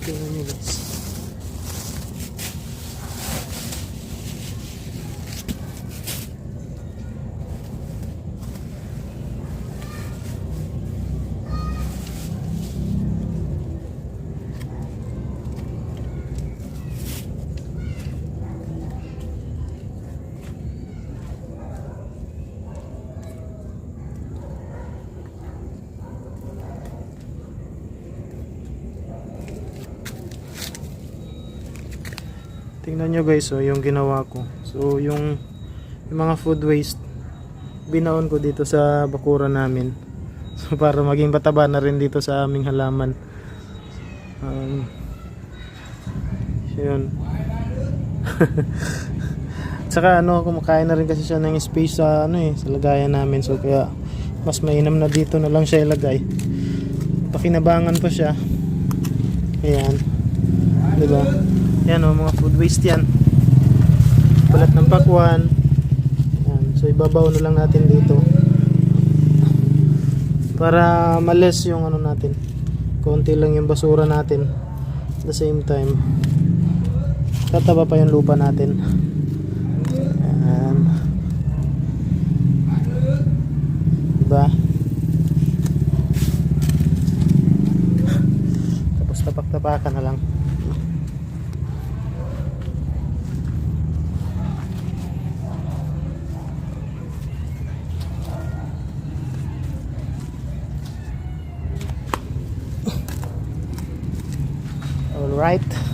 Tingnan nyo guys. Tingnan nyo guys, yung ginawa ko. So yung mga food waste binaon ko dito sa bakuran namin. So para maging pataba na rin dito sa aming halaman. Yun. Tsaka kumakain na rin kasi siya ng space sa sa lagayan namin. So kaya mas mainam na dito na lang siya ilagay. Pakinabangan pa siya. Ayan. 'Di ba? Yan mga food waste yan. Balat ng pakwan. Yan. So ibabaw na lang natin dito. Para males yung natin. Konti lang yung basura natin. At the same time, tataba pa yung lupa natin. Yan. Diba? Tapos tapak-tapakan na lang. All right.